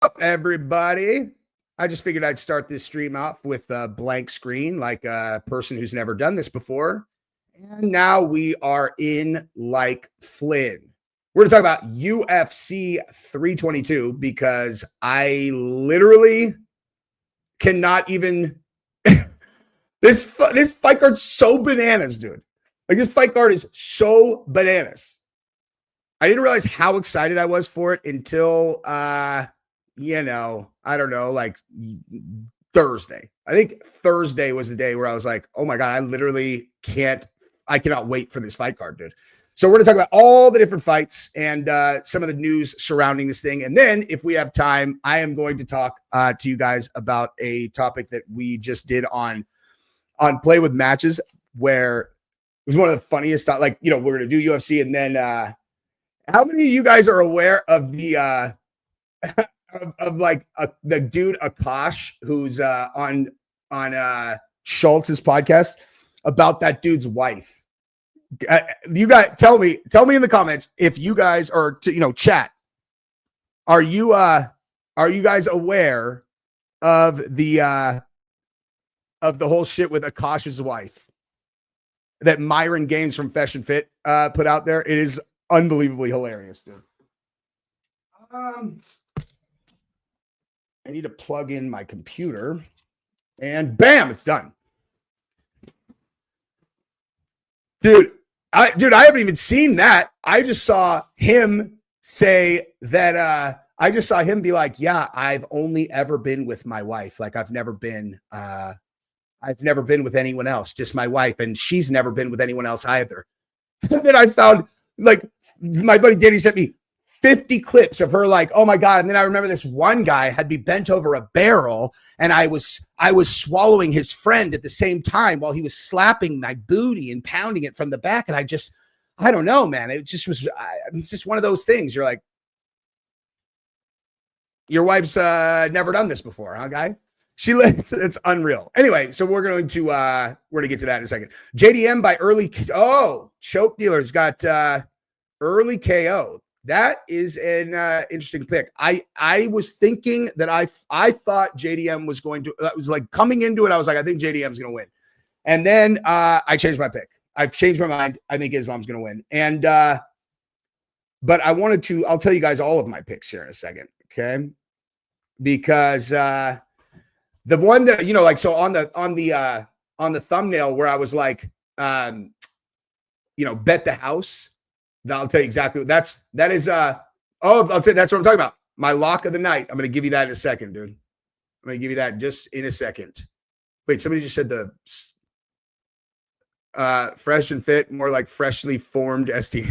up, everybody? I just figured I'd start this stream off with a blank screen, like a person who's never done this before. And now we are in like Flynn. We're going to talk about UFC 322 because I literally cannot even. This fight card's so bananas, dude. Like, this fight card is so bananas. I didn't realize how excited I was for it until, I don't know, like Thursday. I think Thursday was the day where I was like, oh my God, I cannot wait for this fight card, dude. So we're going to talk about all the different fights and some of the news surrounding this thing. And then if we have time, I am going to talk to you guys about a topic that we just did on Play with Matches, where it was one of the funniest, like, we're going to do UFC. And then how many of you guys are aware of the the dude Akash who's on Schultz's podcast about that dude's wife? You guys tell me in the comments if you guys are chat. Are you guys aware of the whole shit with Akash's wife that Myron Gaines from Fesh and Fit put out there? It is unbelievably hilarious, dude. I need to plug in my computer, and bam, it's done. Dude, I haven't even seen that. I just saw him say that. I just saw him be like, "Yeah, I've only ever been with my wife. Like, I've never been with anyone else. Just my wife, and she's never been with anyone else either." And then I found, like, my buddy Danny sent me 50 clips of her like, oh my God. And then I remember this one guy had me bent over a barrel, and I was swallowing his friend at the same time while he was slapping my booty and pounding it from the back. And I don't know, man. It's just one of those things. You're like, your wife's never done this before, huh, guy? It's unreal. Anyway, so we're going to get to that in a second. JDM by early. Oh, Choke Dealer's got early KO. That is an interesting pick. I was thinking that I thought JDM was going to. That was like coming into it. I was like, I think JDM is going to win, and then I changed my pick. I've changed my mind. I think Islam's going to win, and but I wanted to. I'll tell you guys all of my picks here in a second, okay? Because the one that like, so on the thumbnail where I was like, bet the house. I'll tell you exactly. That is I'll say that's what I'm talking about. My lock of the night. I'm going to give you that in a second, dude. I'm going to give you that just in a second. Wait, somebody just said the fresh and fit, more like freshly formed ST.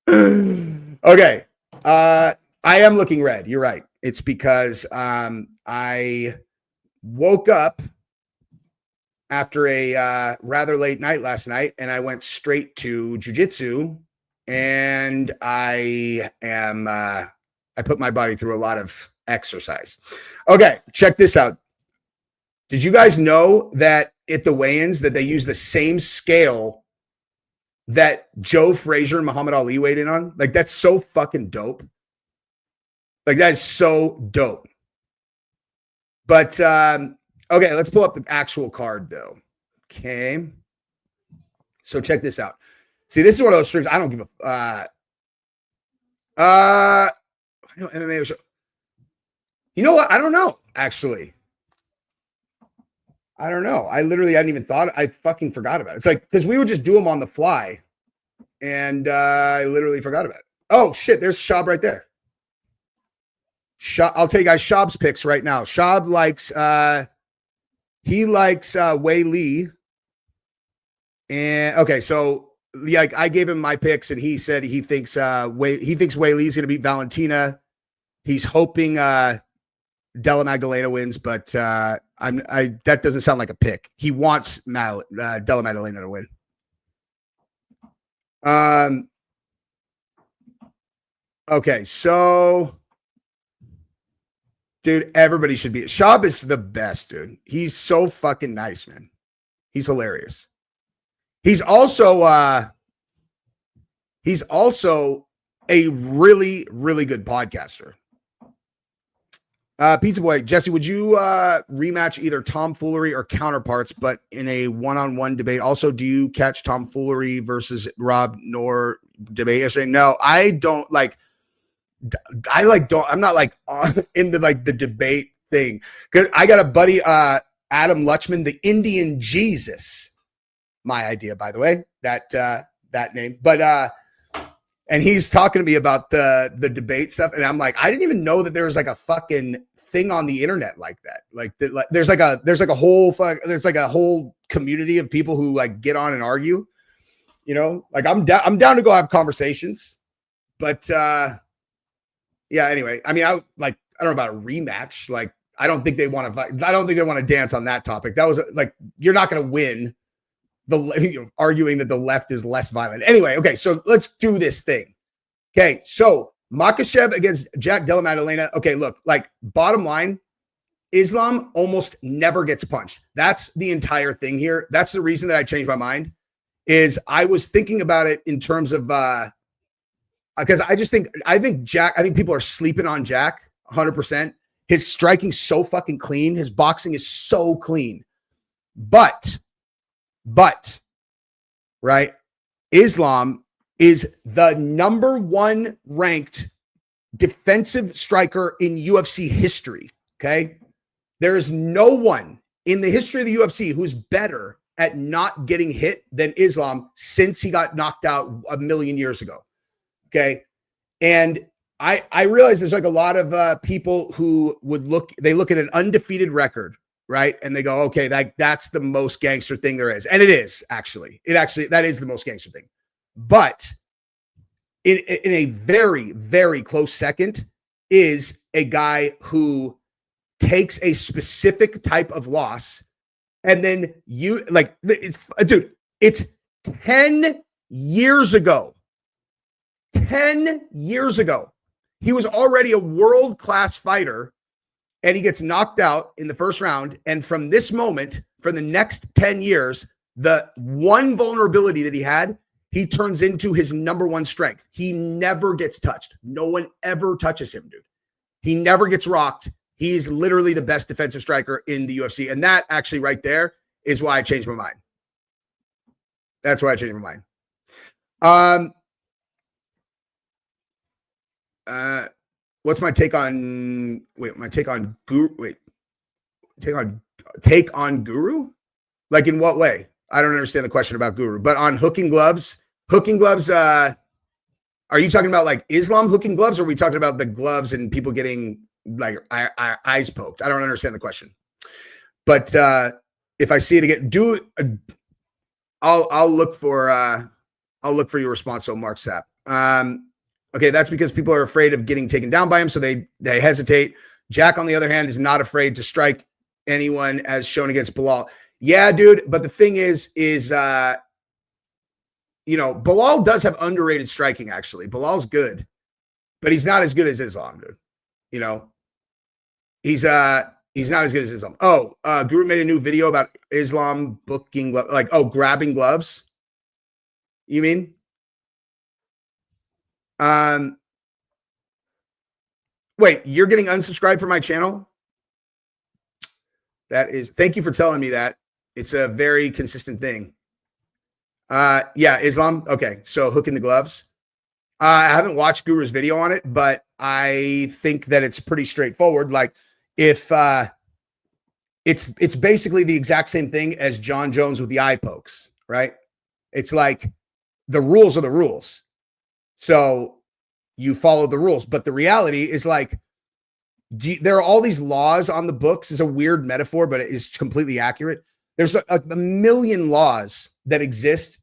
Okay. I am looking red. You're right. It's because I woke up after a rather late night last night, and I went straight to jiu-jitsu. And I put my body through a lot of exercise. Okay, check this out. Did you guys know that at the weigh-ins that they use the same scale that Joe Frazier and Muhammad Ali weighed in on? Like, that's so fucking dope. Like, that is so dope. But okay, let's pull up the actual card though. Okay. So check this out. See, this is one of those streams I don't give a I know MMA show. You know what? I don't know, actually. I don't know. I literally hadn't even thought. I fucking forgot about it. It's like, because we would just do them on the fly, and I literally forgot about it. Oh, shit. There's Shab right there. I'll tell you guys Shab's picks right now. Shab likes, he likes Wei Li. And, okay, so yeah, I gave him my picks, and he said he thinks Wei Li's going to beat Valentina. He's hoping Della Maddalena wins, but that doesn't sound like a pick. He wants Della Maddalena to win. Okay, so dude, everybody should be. Shab is the best, dude. He's so fucking nice, man. He's hilarious. He's also a really, really good podcaster. Pizza Boy, Jesse, would you rematch either tomfoolery or counterparts, but in a one-on-one debate? Also, do you catch tomfoolery versus Rob Noor debate yesterday? No, I don't like. I'm not like into like the debate thing. Cause I got a buddy, Adam Lutchman, the Indian Jesus. My idea, by the way, that name, but and he's talking to me about the debate stuff, and I'm like, I didn't even know that there was like a fucking thing on the internet like that. Like, there's like a whole community of people who like get on and argue. You know, like I'm down to go have conversations, but yeah. Anyway, I mean, I don't know about a rematch. Like, I don't think they want to. I don't think they want to dance on that topic. That was like, you're not going to win. Arguing that the left is less violent. Anyway, okay, so let's do this thing. Okay, so Makhachev against Jack Della Maddalena. Okay, look, like bottom line, Islam almost never gets punched. That's the entire thing here. That's the reason that I changed my mind. Is I was thinking about it in terms of because I think Jack. I think people are sleeping on Jack 100%. His striking's so fucking clean. His boxing is so clean, but right, Islam is the number one ranked defensive striker in UFC history. Okay. There is no one in the history of the UFC who's better at not getting hit than Islam since he got knocked out a million years ago. Okay. And I realize there's like a lot of people who look at an undefeated record, right? And they go, okay, that's the most gangster thing there is. And it is actually. That is the most gangster thing. But in a very, very close second is a guy who takes a specific type of loss. And then it's 10 years ago. 10 years ago. He was already a world-class fighter. And he gets knocked out in the first round. And from this moment, for the next 10 years, the one vulnerability that he had, he turns into his number one strength. He never gets touched. No one ever touches him, dude. He never gets rocked. He's literally the best defensive striker in the UFC. And that actually right there is why I changed my mind. That's why I changed my mind. What's my take on Guru? Like in what way? I don't understand the question about Guru, but on hooking gloves, are you talking about like Islam hooking gloves, or are we talking about the gloves and people getting like eyes poked? I don't understand the question, but if I see it again, I'll look for your response. So Mark Sapp. Okay, that's because people are afraid of getting taken down by him, so they hesitate. Jack, on the other hand, is not afraid to strike anyone, as shown against Bilal. Yeah, dude, but the thing is Bilal does have underrated striking, actually. Bilal's good, but he's not as good as Islam, dude. You know, he's not as good as Islam. Oh, Guru made a new video about Islam booking, grabbing gloves. You mean? Wait, you're getting unsubscribed from my channel? Thank you for telling me that. It's a very consistent thing. Yeah, Islam. Okay, so hooking the gloves. I haven't watched Guru's video on it, but I think that it's pretty straightforward. Like if it's basically the exact same thing as John Jones with the eye pokes, right? It's like the rules are the rules. So you follow the rules. But the reality is like, there are all these laws on the books. It's a weird metaphor, but it is completely accurate. There's a million laws that exist,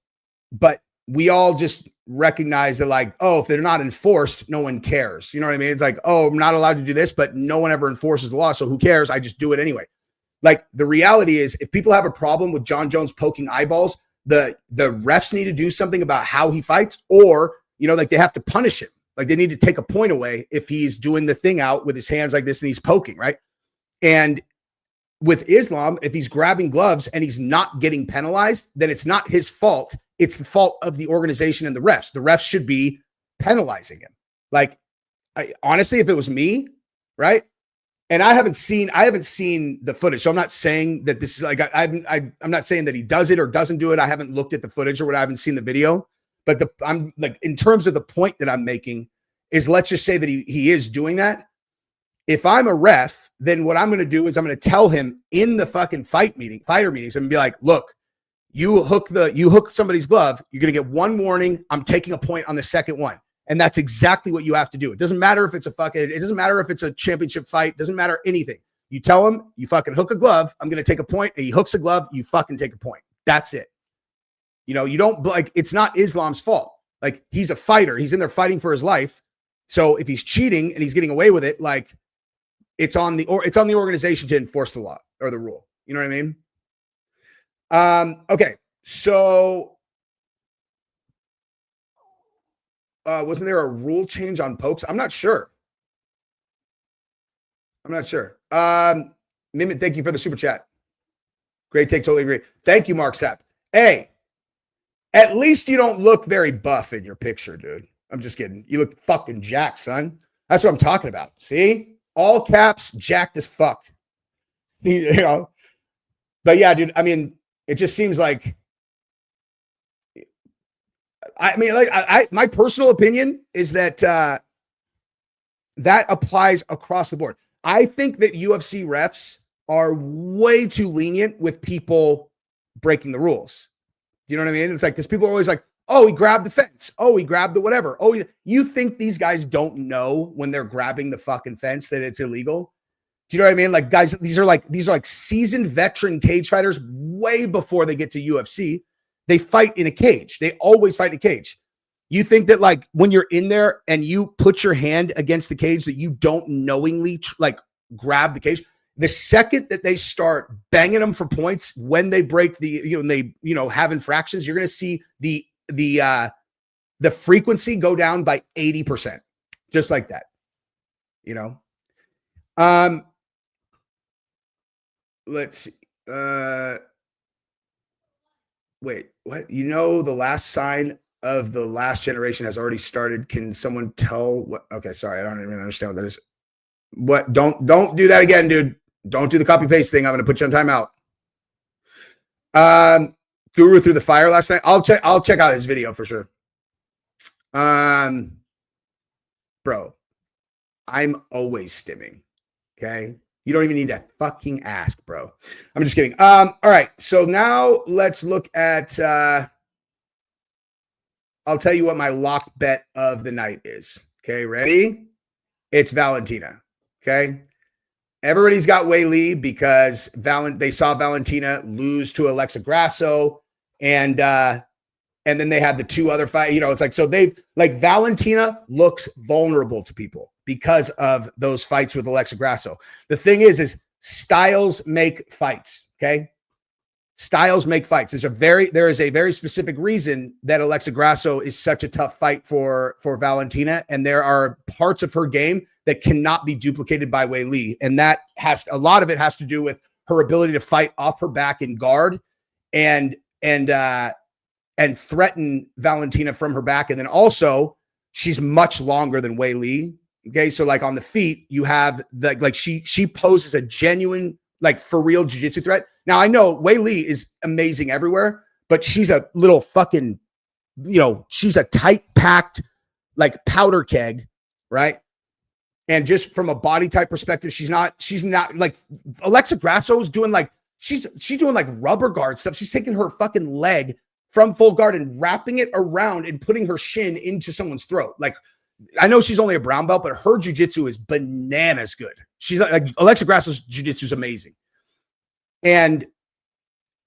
but we all just recognize that like, oh, if they're not enforced, no one cares. You know what I mean? It's like, oh, I'm not allowed to do this, but no one ever enforces the law. So who cares? I just do it anyway. Like the reality is if people have a problem with John Jones poking eyeballs, the refs need to do something about how he fights, or like they have to punish him. Like they need to take a point away if he's doing the thing out with his hands like this and he's poking, right? And with Islam, if he's grabbing gloves and he's not getting penalized, then it's not his fault. It's the fault of the organization and the refs. The refs should be penalizing him. Like, honestly, if it was me, right? And I haven't seen the footage. So I'm not saying that this is like, I'm not saying that he does it or doesn't do it. I haven't looked at the footage or what. I haven't seen the video, but I'm like, in terms of the point that I'm making is, let's just say that he is doing that. If I'm a ref, then what I'm going to do is I'm going to tell him in the fucking fighter meetings, and be like, look, you hook somebody's glove, you're going to get one warning. I'm taking a point on the second one. And that's exactly what you have to do. It doesn't matter if it's it doesn't matter if it's a championship fight. It doesn't matter anything. You tell him, you fucking hook a glove, I'm going to take a point. And he hooks a glove, you fucking take a point. That's it. You know, you don't, like, it's not Islam's fault. Like, he's a fighter. He's in there fighting for his life. So if he's cheating and he's getting away with it, like, it's on the organization to enforce the law or the rule. You know what I mean? Okay. So wasn't there a rule change on pokes? I'm not sure. Mimit, thank you for the super chat. Great take. Totally agree. Thank you, Mark Sapp. Hey, at least you don't look very buff in your picture, dude. I'm just kidding. You look fucking jacked, son. That's what I'm talking about. See? All caps, jacked as fuck. You know? But yeah, dude, I mean, it just seems like, I mean, like, my personal opinion is that that applies across the board. I think that UFC refs are way too lenient with people breaking the rules. You know what I mean? It's like, because people are always like, oh, he grabbed the fence. Oh, he grabbed the whatever. Oh, you think these guys don't know when they're grabbing the fucking fence that it's illegal? Do you know what I mean? Like, guys, these are like seasoned veteran cage fighters way before they get to UFC. They fight in a cage. They always fight in a cage. You think that, like, when you're in there and you put your hand against the cage, that you don't knowingly like grab the cage? The second that they start banging them for points, when they break they have infractions, you're going to see the frequency go down by 80%, just like that. You know. Let's see. Wait, what? You know, the last sign of the last generation has already started. Can someone tell what? Okay, sorry, I don't even understand what that is. What? Don't do that again, dude. Don't do the copy paste thing. I'm going to put you on timeout. Guru through the fire last night. I'll check out his video for sure. Bro, I'm always stimming. Okay. You don't even need to fucking ask, bro. I'm just kidding. All right. So now let's look at, I'll tell you what my lock bet of the night is. Okay. Ready? It's Valentina. Okay. Everybody's got Wei Li because they saw Valentina lose to Alexa Grasso, and then they had the two other fight. You know, it's like, so Valentina looks vulnerable to people because of those fights with Alexa Grasso. The thing is styles make fights. Okay. Styles make fights. There is a very specific reason that Alexa Grasso is such a tough fight for Valentina. And there are parts of her game that cannot be duplicated by Wei Li. And a lot of it has to do with her ability to fight off her back and guard and threaten Valentina from her back. And then also she's much longer than Wei Li. Okay. So like on the feet, you have she poses a genuine, like, for real jiu-jitsu threat. Now I know Wei Li is amazing everywhere, but she's a little fucking, she's a tight packed, like, powder keg. Right. And just from a body type perspective, she's not like Alexa Grasso is doing, like, she's doing like rubber guard stuff. She's taking her fucking leg from full guard and wrapping it around and putting her shin into someone's throat. Like, I know she's only a brown belt, but her jiu-jitsu is bananas good. She's like Alexa Grasso's jiu-jitsu is amazing. And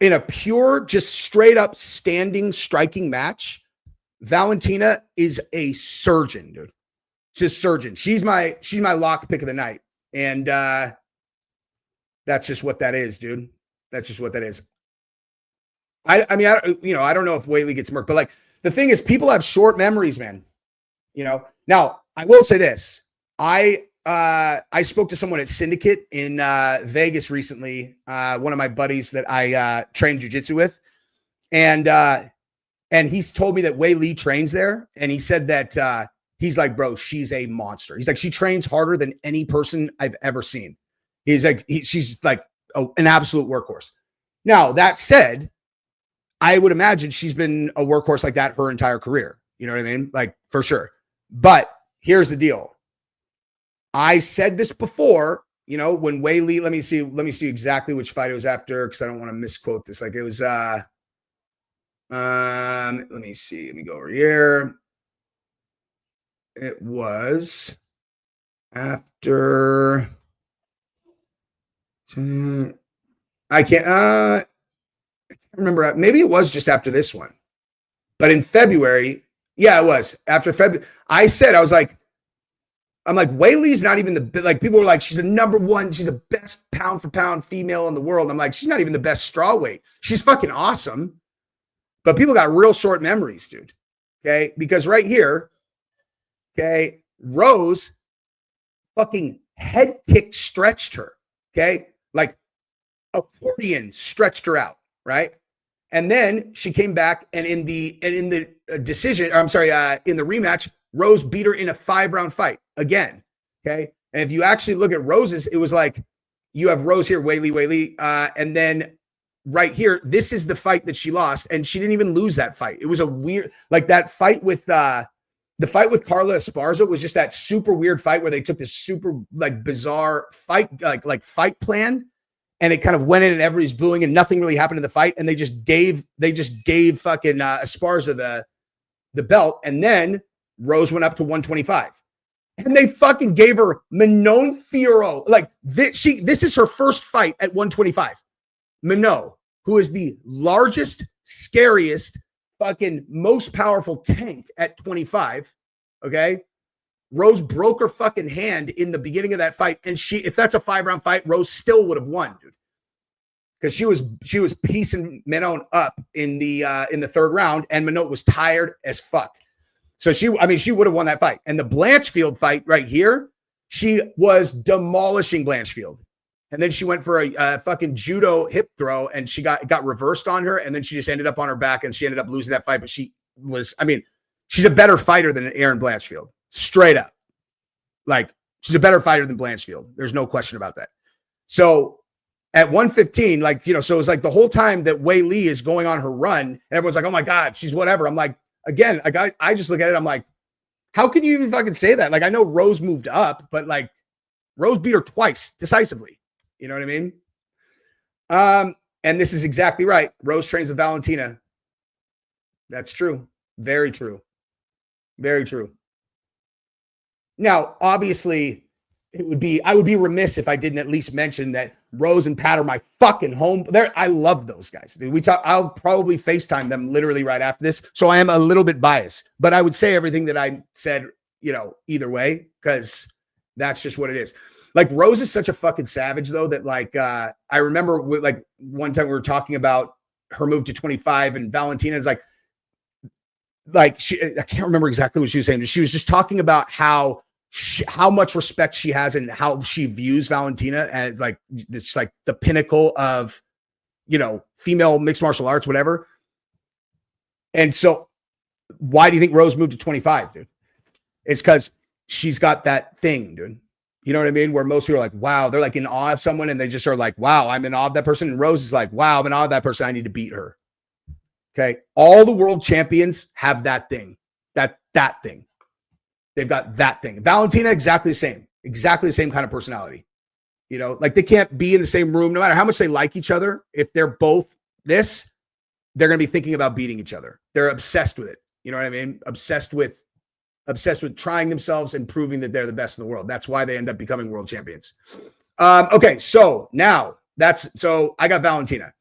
in a pure, just straight up standing striking match, Valentina is a surgeon, dude. She's a surgeon. She's my lock pick of the night. And that's just what that is, dude. That's just what that is. I mean, I don't know if Wei Li gets murked, but, like, the thing is, people have short memories, man. Now I will say this. I spoke to someone at Syndicate in Vegas recently. One of my buddies that I trained jiu-jitsu with. And he's told me that Wei Li trains there. And he said that, he's like, bro, she's a monster. He's like, she trains harder than any person I've ever seen. She's like an absolute workhorse. Now, that said, I would imagine she's been a workhorse like that her entire career. You know what I mean? Like, for sure. But here's the deal. I said this before, you know, when Wei Li, let me see exactly which fight it was after, because I don't want to misquote this. Like, it was, let me see. Let me go over here. It was after, I can't remember. Maybe it was just after this one, but in February, yeah, it was after February. I was like, Wei Li's not even people were like, she's the number one, she's the best pound for pound female in the world. I'm like, she's not even the best straw weight. She's fucking awesome. But people got real short memories, dude. Okay. Because right here, okay, Rose fucking head kick stretched her. Okay. Like accordion stretched her out. Right. And then she came back and in the decision, in the rematch, Rose beat her in a 5-round fight again. Okay. And if you actually look at Rose's, it was like you have Rose here, Wei Li, and then right here, this is the fight that she lost, and she didn't even lose that fight. It was a weird, like that fight with the fight with Carla Esparza was just that super weird fight where they took this super like bizarre fight, like fight plan, and it kind of went in and everybody's booing and nothing really happened in the fight, and they just gave fucking Esparza the belt, and then Rose went up to 125. And they fucking gave her Manon Fiorot. Like this is her first fight at 125. Manon, who is the largest, scariest, fucking most powerful tank at 25. Okay. Rose broke her fucking hand in the beginning of that fight. And if that's a 5-round fight, Rose still would have won, dude. Because she was piecing Manon up in the 3rd round, and Manon was tired as fuck. So she would have won that fight. And the Blanchfield fight right here, she was demolishing Blanchfield. And then she went for a fucking judo hip throw, and she got reversed on her. And then she just ended up on her back, and she ended up losing that fight. But she's a better fighter than Erin Blanchfield. Straight up. Like, she's a better fighter than Blanchfield. There's no question about that. So at 115, like, you know, so it was like the whole time that Wei Li is going on her run, and everyone's like, oh my God, she's whatever. I'm like, again, I just look at it, I'm like, how can you even fucking say that? Like, I know Rose moved up, but like Rose beat her twice decisively. You know what I mean? And this is exactly right. Rose trains with Valentina. That's true. Very true. Very true. Now, obviously, I would be remiss if I didn't at least mention that Rose and Pat are my fucking home. I love those guys. Dude, I'll probably FaceTime them literally right after this. So I am a little bit biased, but I would say everything that I said, you know, either way, because that's just what it is. Like, Rose is such a fucking savage, though, that like I remember like one time we were talking about her move to 25, and Valentina's like I can't remember exactly what she was saying. She was just talking about how much respect she has and how she views Valentina as like this, like the pinnacle of, you know, female mixed martial arts, whatever. And so why do you think Rose moved to 25, dude? It's because she's got that thing, dude. You know what I mean? Where most people are like, wow, they're like in awe of someone, and they just are like, wow, I'm in awe of that person. And Rose is like, wow, I'm in awe of that person. I need to beat her. Okay. All the world champions have that thing, that thing. They've got that thing. Valentina, exactly the same kind of personality. You know, like they can't be in the same room, no matter how much they like each other. If they're both this, they're going to be thinking about beating each other. They're obsessed with it. You know what I mean? Obsessed with trying themselves and proving that they're the best in the world. That's why they end up becoming world champions. Okay. So now I got Valentina.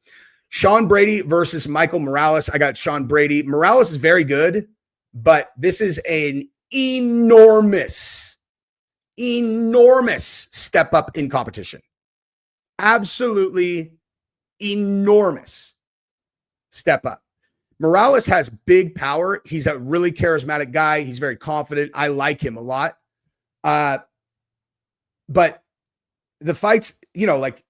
Sean Brady versus Michael Morales. I got Sean Brady. Morales is very good, but this is an enormous step up in competition. Absolutely enormous step up. Morales has big power. He's a really charismatic guy. He's very confident. I like him a lot. But the fights, you know, like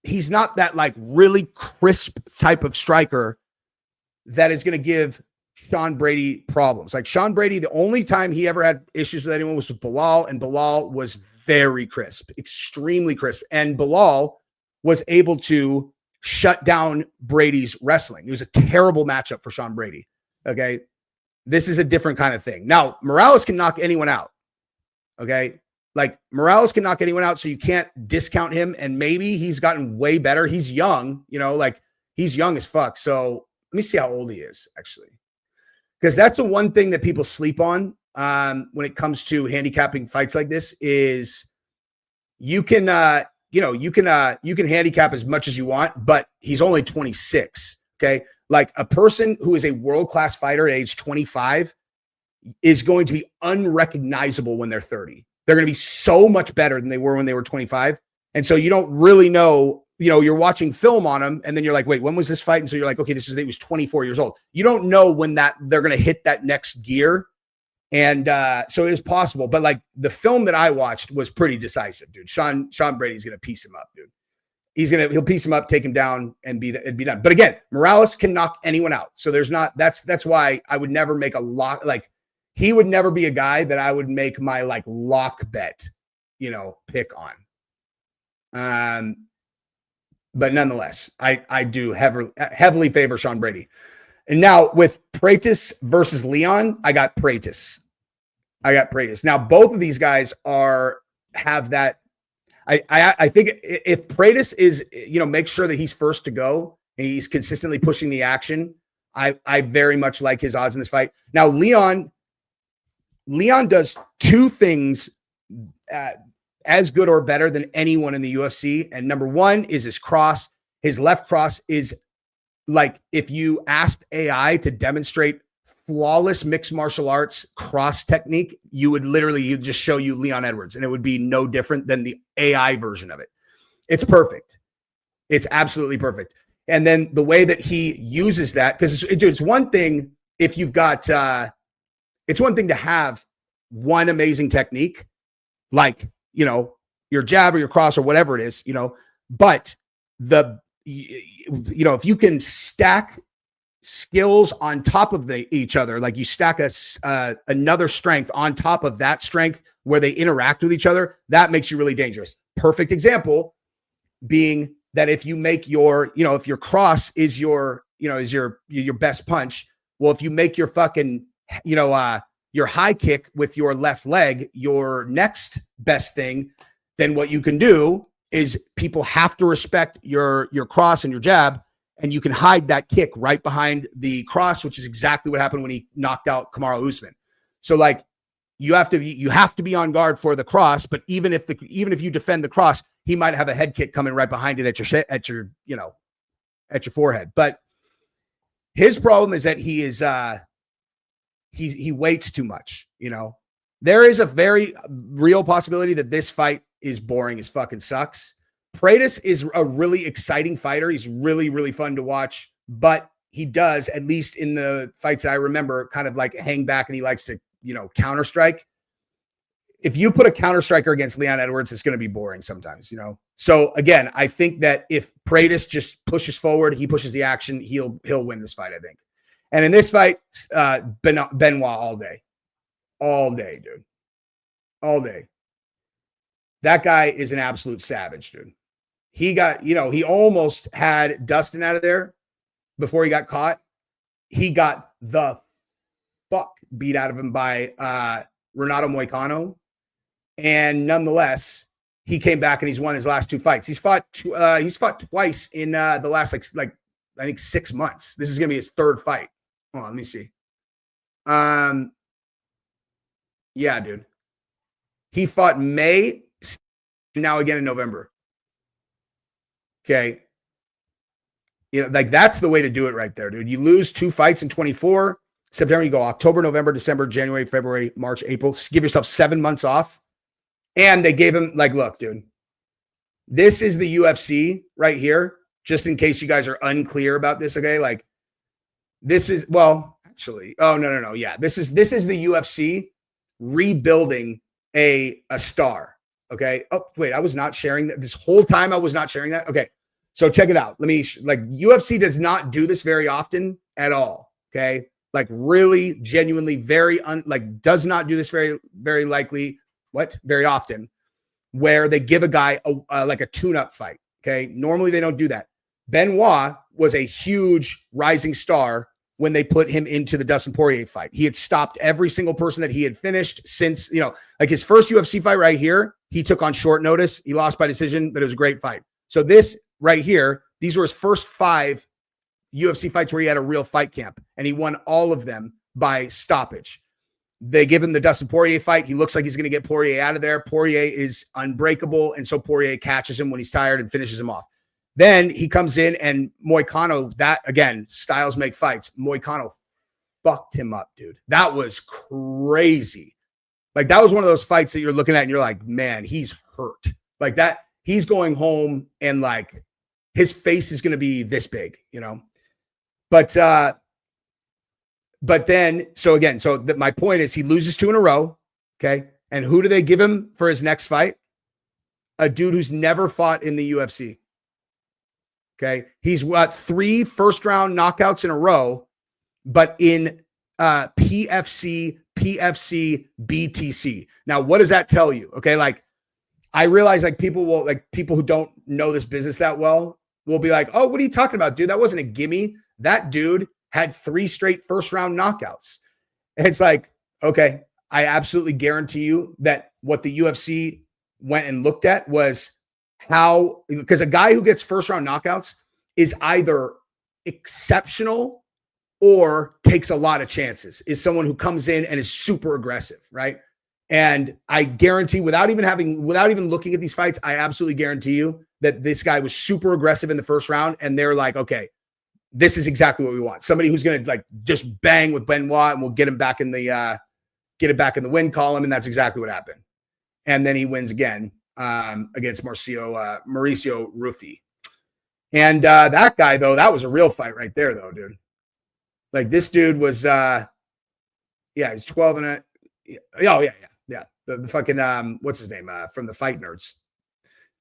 he's not that like really crisp type of striker that is going to give Sean Brady problems. Like Sean Brady, the only time he ever had issues with anyone was with Bilal, and Bilal was very crisp, extremely crisp. And Bilal was able to shut down Brady's wrestling. It was a terrible matchup for Sean Brady. Okay. This is a different kind of thing. Now, Morales can knock anyone out. Okay. Like Morales can knock anyone out. So you can't discount him. And maybe he's gotten way better. He's young, like he's young as fuck. So let me see how old he is actually. Because that's the one thing that people sleep on when it comes to handicapping fights like this is you can handicap as much as you want, but he's only 26. Okay. Like a person who is a world-class fighter at age 25 is going to be unrecognizable when they're 30. They're going to be so much better than they were when they were 25. And so you don't really know, you're watching film on them and then you're like, wait, when was this fight? And so you're like, okay, he was 24 years old. You don't know when they're going to hit that next gear. And so it is possible. But like the film that I watched was pretty decisive, dude. Sean Brady's going to piece him up, dude. He'll piece him up, take him down and be done. But again, Morales can knock anyone out. So that's why I would never make a lock. Like he would never be a guy that I would make my like lock bet, pick on. But nonetheless, I do heavily favor Sean Brady. And now with Pratis versus Leon, I got Pratis. Now both of these guys have that. I think if Pratis is, make sure that he's first to go and he's consistently pushing the action. I very much like his odds in this fight. Now Leon does two things as good or better than anyone in the UFC. And number one is his cross. His left cross is like if you asked AI to demonstrate flawless mixed martial arts cross technique, you'd just show you Leon Edwards and it would be no different than the AI version of it. It's perfect. It's absolutely perfect. And then the way that he uses that, because it's one thing if you've got, it's one thing to have one amazing technique, like, your jab or your cross or whatever it is, but if you can stack skills on top of each other, like you stack another strength on top of that strength where they interact with each other, that makes you really dangerous. Perfect example being that if you make if your cross is your best punch, well, if you make your fucking, your high kick with your left leg, your next best thing, then what you can do is people have to respect your cross and your jab, and you can hide that kick right behind the cross, which is exactly what happened when he knocked out Kamaru Usman. So like you have to be on guard for the cross, but even if you defend the cross, he might have a head kick coming right behind it at your forehead. But his problem is that he waits too much. There is a very real possibility that this fight is boring as fucking sucks. Pratis is a really exciting fighter. He's really, really fun to watch, but he does, at least in the fights that I remember, kind of like hang back and he likes to, counter strike. If you put a counter striker against Leon Edwards, it's going to be boring sometimes, So again, I think that if Pratis just pushes forward, he pushes the action, he'll win this fight, I think. And in this fight, Benoit all day, dude, all day. That guy is an absolute savage, dude. He got, he almost had Dustin out of there before he got caught. He got the fuck beat out of him by Renato Moicano. And nonetheless, he came back and he's won his last two fights. He's fought twice in the last like I think 6 months. This is gonna be his third fight. Hold on, let me see. Yeah, dude. He fought May, now again in November. Okay. Like that's the way to do it right there, dude. You lose 2 fights in 24. September, you go October, November, December, January, February, March, April. Give yourself 7 months off. And they gave him, like, look, dude, this is the UFC right here, just in case you guys are unclear about this, okay? Like, this is, well, actually, oh, no. Yeah, this is the UFC rebuilding a star, okay? Oh, wait, I was not sharing that. This whole time I was not sharing that. Okay, so check it out. UFC does not do this very often at all, okay? Like, really, genuinely, does not do this very, very likely. Very often. where they give a guy like a tune-up fight. Okay. Normally they don't do that. Benoit was a huge rising star when they put him into the Dustin Poirier fight. He had stopped every single person that he had finished since, like his first UFC fight right here, he took on short notice. He lost by decision, but it was a great fight. So this right here, these were his first 5 UFC fights where he had a real fight camp, and he won all of them by stoppage. They give him the Dustin Poirier fight. He looks like he's going to get Poirier out of there. Poirier is unbreakable, and so Poirier catches him when he's tired and finishes him off. Then he comes in, and Moicano, that again, styles make fights. Moicano fucked him up, dude. That was crazy. Like, that was one of those fights that you're looking at and you're like, man, he's hurt. Like that, he's going home and like his face is going to be this big, But then, my point is he loses 2 in a row. Okay. And who do they give him for his next fight? A dude who's never fought in the UFC. Okay. He's got 3 first-round knockouts in a row, but in PFC, BTC. Now, what does that tell you? Okay. Like, I realize people who don't know this business that well will be like, oh, what are you talking about, dude? That wasn't a gimme. That dude had 3 straight first-round knockouts. And it's like, okay, I absolutely guarantee you that what the UFC went and looked at was because a guy who gets first-round knockouts is either exceptional or takes a lot of chances, is someone who comes in and is super aggressive, right? And I guarantee, without even looking at these fights, I absolutely guarantee you that this guy was super aggressive in the first round, and they're like, okay, this is exactly what we want. Somebody who's going to like just bang with Benoit, and we'll get him back in the win column, and that's exactly what happened. And then he wins again against Mauricio Ruffi. And that guy, though, that was a real fight right there, though, dude. Like, this dude was, he's 12 and a. Oh yeah. The fucking what's his name from the Fight Nerds.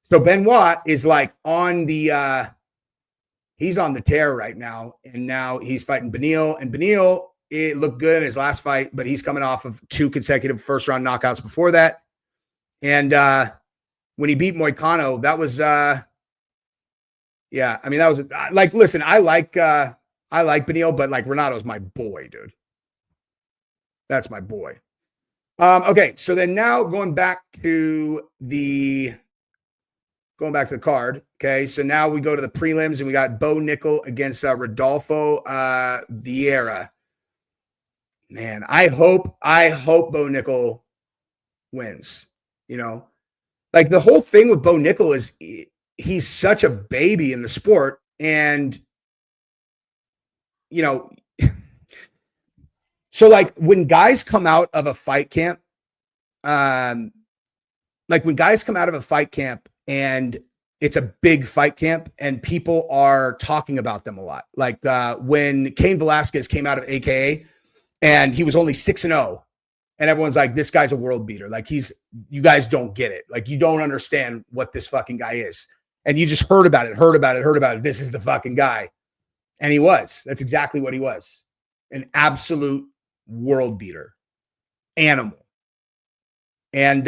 So Benoit is like on the he's on the tear right now, and now he's fighting Beneil, and Beneil, it looked good in his last fight, but he's coming off of 2 consecutive first-round knockouts before that. And when he beat Moicano, that was that was like, listen, I like Beneil, but like, Renato's my boy, dude. That's my boy. Okay, so then now going back to the card. Okay, so now we go to the prelims, and we got Bo Nickel against Rodolfo Vieira. Man, I hope Bo Nickel wins. Like, the whole thing with Bo Nickel is he's such a baby in the sport, and so like when guys come out of a fight camp, and it's a big fight camp and people are talking about them a lot. Like when Cain Velasquez came out of AKA and he was only 6-0, and everyone's like, this guy's a world beater. Like, you guys don't get it. Like, you don't understand what this fucking guy is. And you just heard about it. This is the fucking guy. And he was. That's exactly what he was. An absolute world beater. Animal. And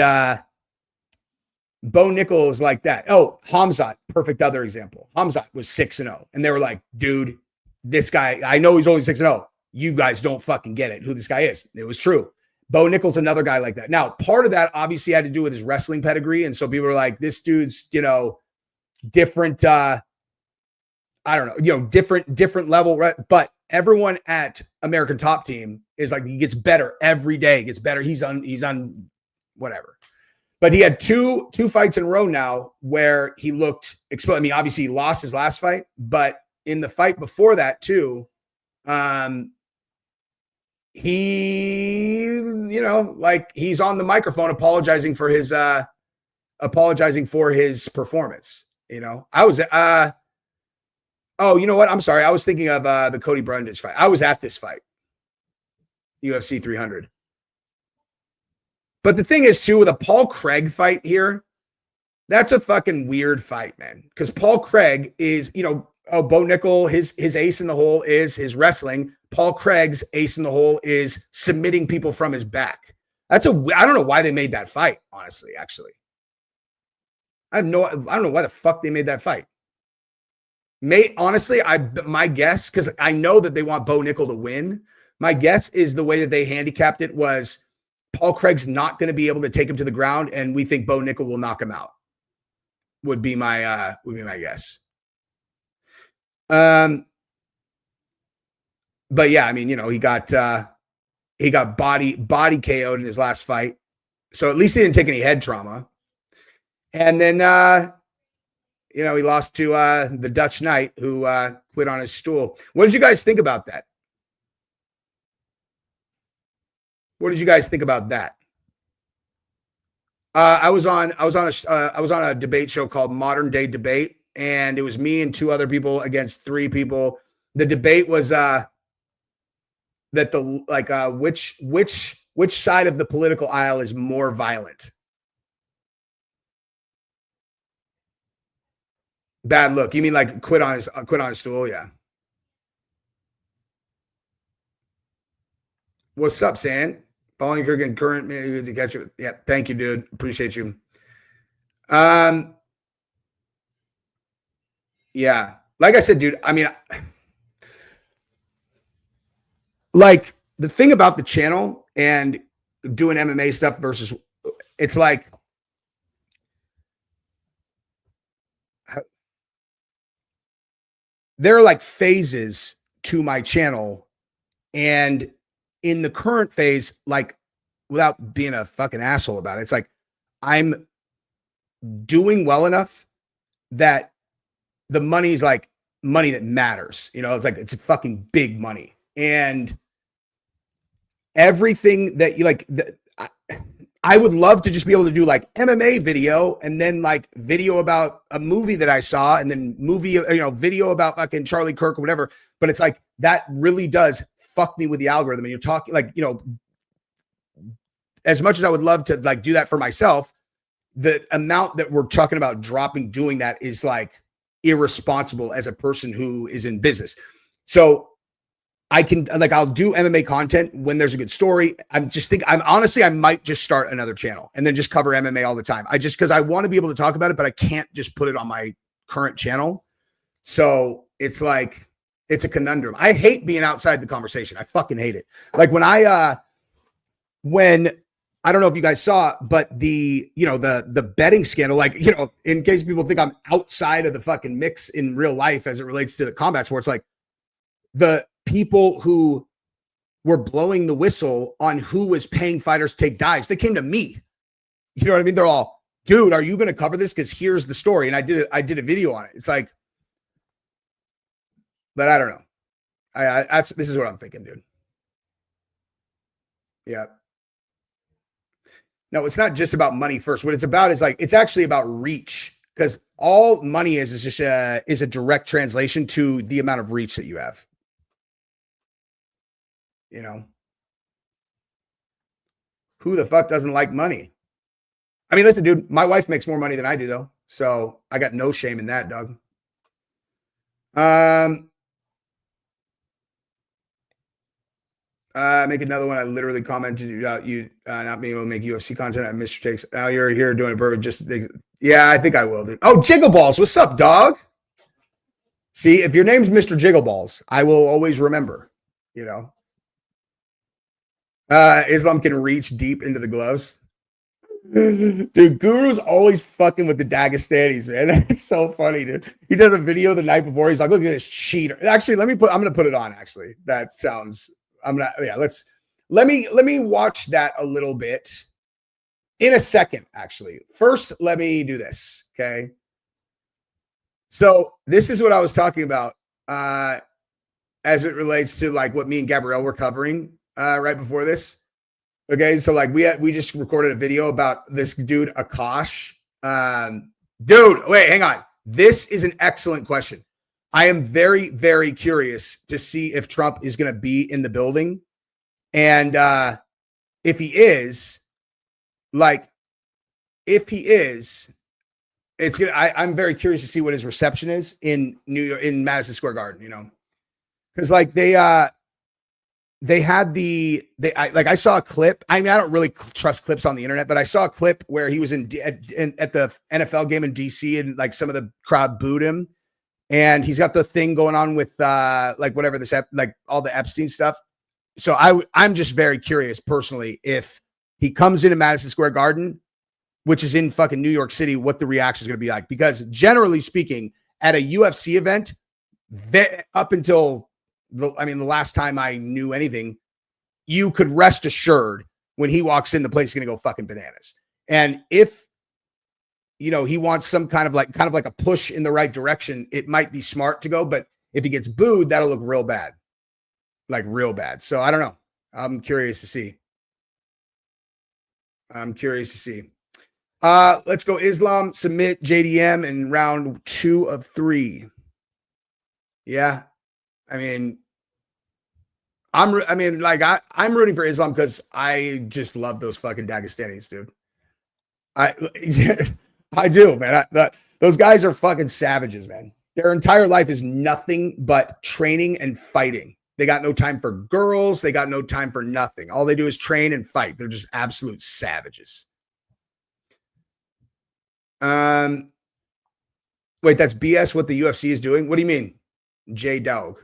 Bo Nickel is like that. Oh, Hamzat, perfect other example. Hamzat was 6-0. And they were like, dude, this guy, I know he's only 6-0. You guys don't fucking get it, who this guy is. It was true. Bo Nickel's another guy like that. Now, part of that obviously had to do with his wrestling pedigree. And so people were like, this dude's, different, I don't know, different level. Right? But everyone at American Top Team is like, he gets better every day. He gets better. He's on whatever. But he had two fights in a row now where he looked exposed. I mean, obviously he lost his last fight, but in the fight before that too, he, like, he's on the microphone apologizing for his performance. I was, oh, you know what? I'm sorry. I was thinking of the Cody Brundage fight. I was at this fight, UFC 300. But the thing is, too, with a Paul Craig fight here, that's a fucking weird fight, man. Because Paul Craig is, Bo Nickel, his ace in the hole is his wrestling. Paul Craig's ace in the hole is submitting people from his back. I don't know why they made that fight, honestly, actually. I don't know why the fuck they made that fight. Honestly, my guess, because I know that they want Bo Nickel to win. My guess is the way that they handicapped it was Paul Craig's not going to be able to take him to the ground, and we think Bo Nickel will knock him out. Would be my guess. But yeah, I mean, he got body KO'd in his last fight, so at least he didn't take any head trauma. And then he lost to the Dutch Knight, who quit on his stool. What did you guys think about that? What did you guys think about that? I was on a debate show called Modern Day Debate, and it was me and 2 other people against 3 people. The debate was that which side of the political aisle is more violent. Bad look. You mean like quit on his stool? Yeah. What's up, San? Following your current to catch you. Yeah, thank you, dude. Appreciate you. Yeah. Like I said, dude, I mean, like the thing about the channel and doing MMA stuff versus, it's like, there are like phases to my channel, and in the current phase, like, without being a fucking asshole about it, it's like I'm doing well enough that the money's like money that matters. It's like it's fucking big money, and everything that you like. I would love to just be able to do like MMA video and then like video about a movie that I saw and then video about fucking Charlie Kirk or whatever. But it's like that really does fuck me with the algorithm. And you're talking like, as much as I would love to like do that for myself, the amount that we're talking about doing that is like irresponsible as a person who is in business. So I can I'll do MMA content when there's a good story. I might just start another channel and then just cover MMA all the time. Because I want to be able to talk about it, but I can't just put it on my current channel. So it's like, it's a conundrum. I hate being outside the conversation. I fucking hate it. Like when I don't know if you guys saw, but the betting scandal, like, in case people think I'm outside of the fucking mix in real life as it relates to the combat sports, like the people who were blowing the whistle on who was paying fighters to take dives, they came to me. You know what I mean? They're all, dude, are you going to cover this? Because here's the story. And I did a video on it. It's like, but I don't know. This is what I'm thinking, dude. Yeah. No, it's not just about money first. What it's about is like, it's actually about reach, because all money is just is a direct translation to the amount of reach that you have. Who the fuck doesn't like money? I mean, listen, dude, my wife makes more money than I do, though. So I got no shame in that, Doug. Make another one. I literally commented about you not being able to make UFC content at Mr. Takes. Now you're here doing it perfect. Yeah, I think I will, dude. Oh, Jiggle Balls. What's up, dog? See, if your name's Mr. Jiggle Balls, I will always remember, Islam can reach deep into the gloves. Dude, Guru's always fucking with the Dagestanis, man. It's so funny, dude. He does a video the night before. He's like, look at this cheater. Actually, I'm going to put it on, actually. That sounds, let me watch that a little bit in a second, actually. First, let me do this, okay? So this is what I was talking about as it relates to like what me and Gabrielle were covering right before this. Okay, so like we just recorded a video about this dude Akash. Dude, wait, hang on. This is an excellent question. I am very, very curious to see if Trump is going to be in the building, and if he is, it's gonna. I'm very curious to see what his reception is in New York, in Madison Square Garden. Because like they they had I saw a clip. I mean, I don't really trust clips on the internet, but I saw a clip where he was at the NFL game in DC, and like some of the crowd booed him, and he's got the thing going on with like whatever this like all the Epstein stuff. So I'm just very curious personally if he comes into Madison Square Garden, which is in fucking New York City, what the reaction is going to be like. Because generally speaking, at a UFC event, up until the last time I knew anything, you could rest assured when he walks in, the place is going to go fucking bananas. And if, he wants some kind of like a push in the right direction, it might be smart to go. But if he gets booed, that'll look real bad, like real bad. So I don't know. I'm curious to see. Let's go Islam, submit JDM in round 2 of 3. Yeah. I mean, I'm rooting for Islam because I just love those fucking Dagestanis, dude. I do, man. Those guys are fucking savages, man. Their entire life is nothing but training and fighting. They got no time for girls. They got no time for nothing. All they do is train and fight. They're just absolute savages. Wait, that's BS what the UFC is doing? What do you mean? J-Dog.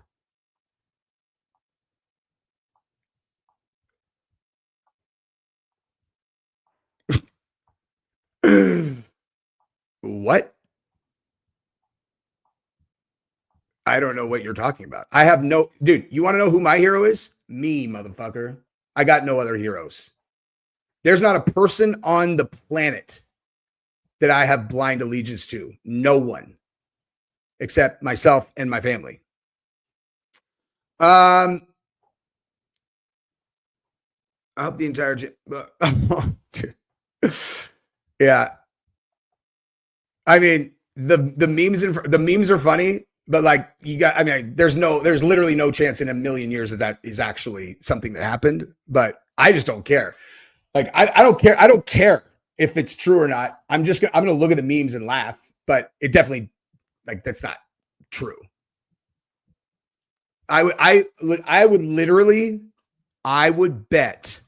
What? I don't know what you're talking about. I have no, dude, you want to know who my hero is? Me, motherfucker. I got no other heroes. There's not a person on the planet that I have blind allegiance to. No one. Except myself and my family. I hope the entire yeah. I mean, the memes are funny, but like there's literally no chance in a million years that is actually something that happened, but I just don't care. Like, I don't care. I don't care if it's true or not. I'm going to look at the memes and laugh, but it definitely, like, that's not true. I would bet.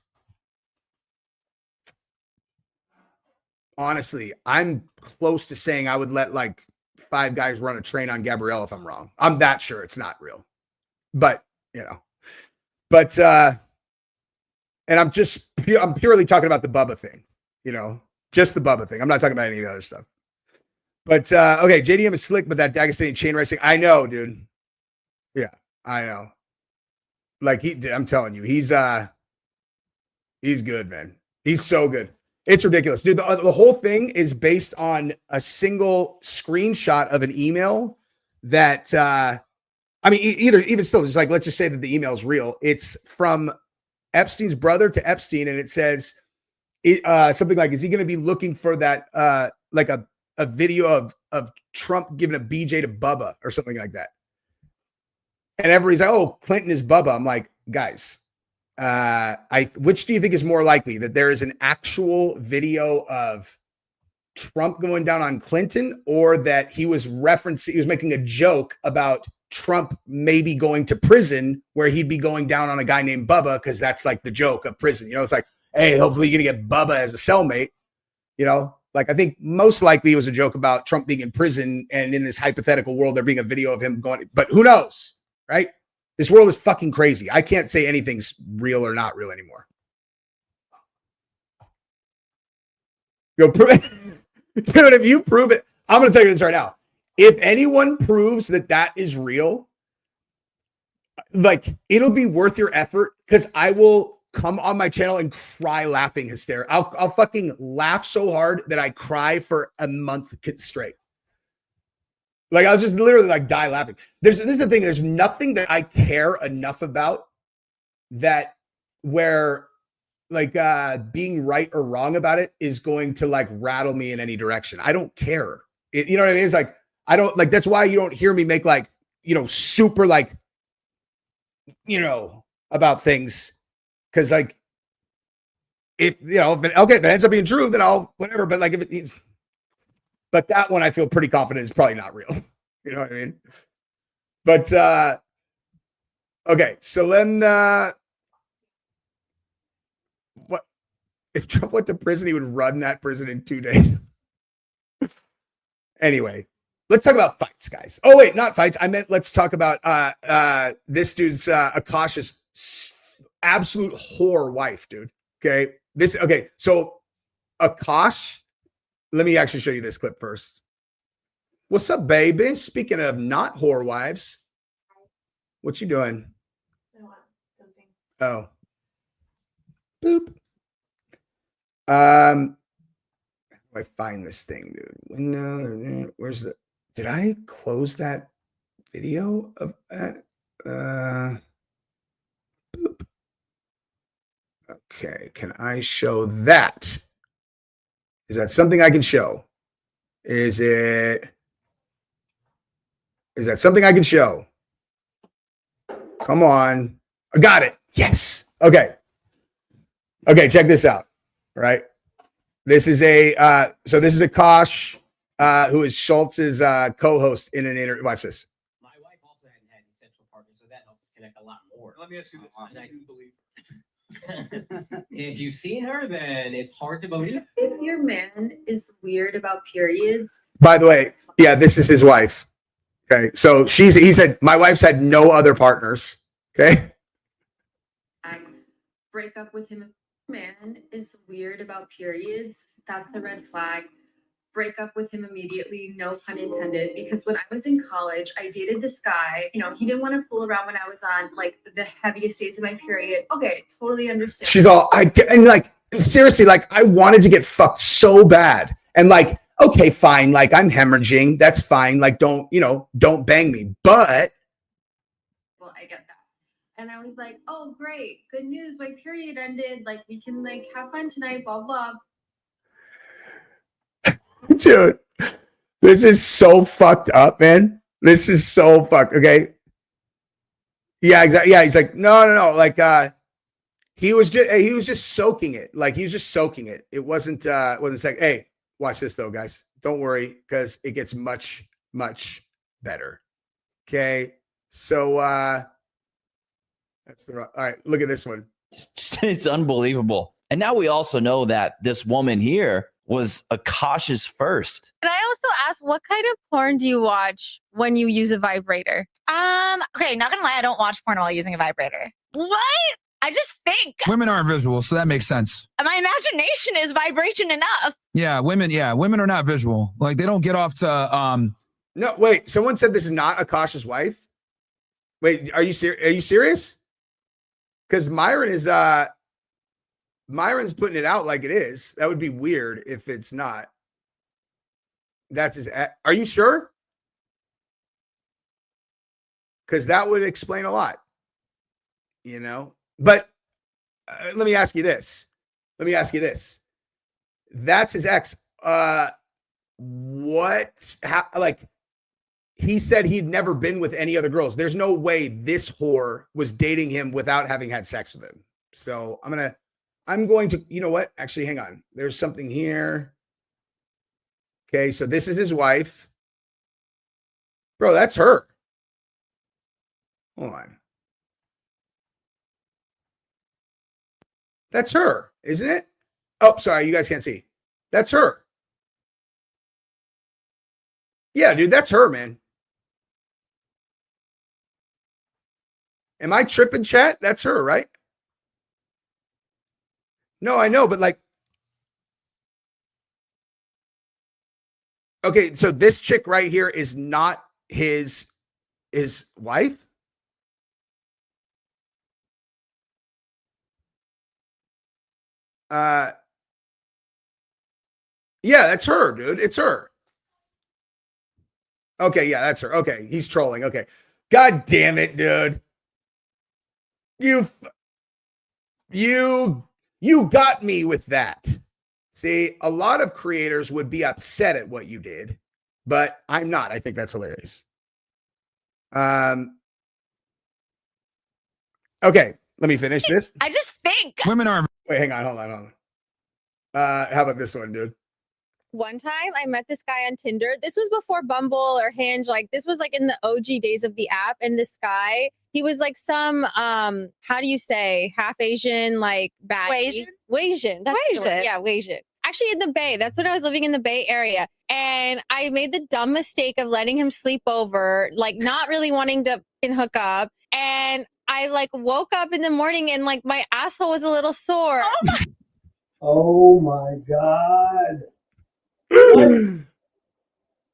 Honestly, I'm close to saying I would let like 5 guys run a train on Gabrielle if I'm wrong. I'm that sure it's not real. But, and I'm purely talking about the Bubba thing, just the Bubba thing. I'm not talking about any of the other stuff. But, okay, JDM is slick, but that Dagestani chain racing, I know, dude. Yeah, I know. Like, I'm telling you, he's good, man. He's so good. It's ridiculous, dude. The whole thing is based on a single screenshot of an email that, even still, just like, let's just say that the email is real. It's from Epstein's brother to Epstein, and it says something like, is he going to be looking for that, like a video of Trump giving a BJ to Bubba or something like that? And everybody's like, oh, Clinton is Bubba. I'm like, guys, which do you think is more likely, that there is an actual video of Trump going down on Clinton, or that he was making a joke about Trump maybe going to prison where he'd be going down on a guy named Bubba, because that's like the joke of prison. It's like, hey, hopefully you're going to get Bubba as a cellmate. Like, I think most likely it was a joke about Trump being in prison, and in this hypothetical world, there being a video of him going, but who knows, right? This world is fucking crazy. I can't say anything's real or not real anymore. Go prove it. Dude, if you prove it, I'm going to tell you this right now. If anyone proves that is real, like, it'll be worth your effort, because I will come on my channel and cry laughing hysterically. I'll fucking laugh so hard that I cry for a month straight. Like, I'll just literally like die laughing. This is the thing. There's nothing that I care enough about that where like being right or wrong about it is going to like rattle me in any direction. I don't care. You know what I mean? It's like, I don't like, that's why you don't hear me make like, super like, about things. Cause like, if it ends up being true, then I'll whatever. But like, but that one I feel pretty confident is probably not real. You know what I mean? But okay, so then What if Trump went to prison? He would run that prison in 2 days. Anyway, let's talk about fights, guys. Oh wait, not fights. I meant let's talk about this dude's Akash's absolute whore wife, dude. Okay, so Akash. Let me actually show you this clip first. What's up, baby? Speaking of not whore wives, what you doing? Oh, boop. I find this thing, dude. No, where's the? Did I close that video of that? Boop. Okay, can I show that? Is that something I can show? Is that something I can show? Come on. I got it. Yes. Okay. Okay, check this out. All right. This is Akash, who is Schultz's co-host in an interview. Watch this. My wife also hadn't had any sexual partners, so that helps us connect a lot more. Let me ask you this. I do believe. If you've seen her, then it's hard to believe. If your man is weird about periods. By the way, yeah, this is his wife. Okay, so he said my wife's had no other partners. Okay. Break up with him. If your man is weird about periods, that's a red flag. Break up with him immediately, no pun intended, because when I was in college, I dated this guy. You know, he didn't want to fool around when I was on like the heaviest days of my period. Okay, totally understand. She's all and like seriously, like I wanted to get fucked so bad, and like okay, fine, like I'm hemorrhaging, that's fine, like don't bang me, but well, I get that. And I was like, oh great, good news, my period ended. Like we can like have fun tonight, blah blah. Dude, this is so fucked up, man. This is so fucked. Okay. Yeah, exactly. Yeah, he's like, no. Like, he was just soaking it. Like, he was just soaking it. It wasn't like, hey, watch this though, guys. Don't worry, because it gets much, much better. Okay. So, that's all right. Look at this one. It's unbelievable. And now we also know that this woman here was Akash's first. And I also asked, what kind of porn do you watch when you use a vibrator? Okay, not gonna lie, I don't watch porn while using a vibrator. What? I just think Women aren't visual, so that makes sense. my imagination is vibration enough. Yeah, women are not visual. Like they don't get off to No, wait. Someone said this is not Akash's wife. Wait, are you serious? Because Myron's putting it out like it is. That would be weird if it's not. That's his. Are you sure? Because that would explain a lot, But let me ask you this. That's his ex. He said he'd never been with any other girls. There's no way this whore was dating him without having had sex with him. So I'm going to, you know what? Actually, hang on. There's something here. Okay, so this is his wife. Bro, that's her. Hold on. That's her, isn't it? Oh, sorry, you guys can't see. That's her. Yeah, dude, that's her, man. Am I tripping, chat? That's her, right? No, I know, but like, okay, so this chick right here is not his wife? Yeah, that's her, dude. It's her. Okay, yeah, that's her. Okay, he's trolling. Okay. God damn it, dude. You got me with that. See, a lot of creators would be upset at what you did, but I'm not. I think that's hilarious. Okay, let me finish this. I just think women are. Wait, hang on, hold on. How about this one, dude? One time I met this guy on Tinder. This was before Bumble or Hinge. Like this was like in the OG days of the app. And this guy, He was like some how do you say half Asian, like baddie. Wasian. That's the word. Wasian. Yeah, Wasian. Actually in the Bay. That's when I was living in the Bay Area. And I made the dumb mistake of letting him sleep over, like not really wanting to hook up. And I like woke up in the morning and like my asshole was a little sore. Oh my God.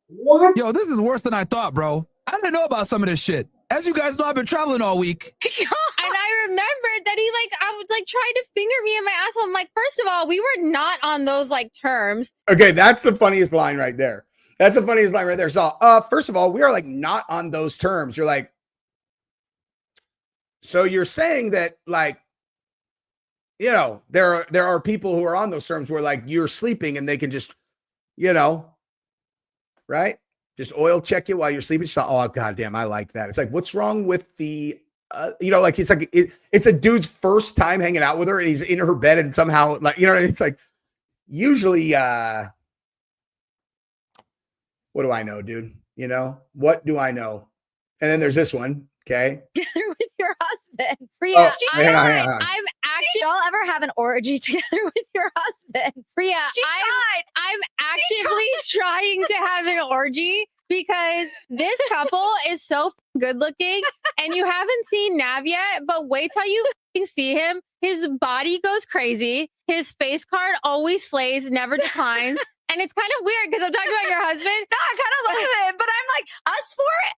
What? Yo, this is worse than I thought, bro. I didn't know about some of this shit. As you guys know, I've been traveling all week. And I remembered that he like, I would like try to finger me in my asshole. I'm like, first of all, we were not on those like terms. Okay, that's the funniest line right there. That's the funniest line right there. So, first of all, we are like not on those terms. You're like, so you're saying that like, you know, there are people who are on those terms where like you're sleeping and they can just, you know, right? Just oil check you while you're sleeping. Just, oh, goddamn, I like that. It's like, what's wrong with the, you know, like it's like it's a dude's first time hanging out with her, and he's in her bed, and somehow, like, you know, it's like usually, what do I know, dude? You know, what do I know? And then there's this one, okay? Together with your husband. Priya, Oh, hang on. I'm Did y'all ever have an orgy together with your husband? Priya, She tried. I'm actively trying to have an orgy because this couple is so good looking, and you haven't seen Nav yet, but wait till you see him. His body goes crazy. His face card always slays, never declines. And it's kind of weird because I'm talking about your husband. No, I kind of love it, but I'm like, us for it?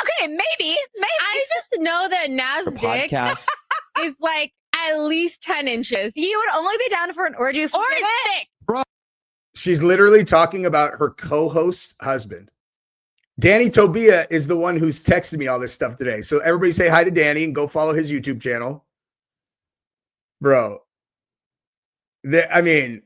Okay, maybe. I just know that Nav's For dick podcast. is like at least 10 inches. You would only be down for an orgy for Or it's thick. She's literally talking about her co-host's husband. Danny Tobia is the one who's texted me all this stuff today. So everybody say hi to Danny and go follow his YouTube channel. Bro, I mean,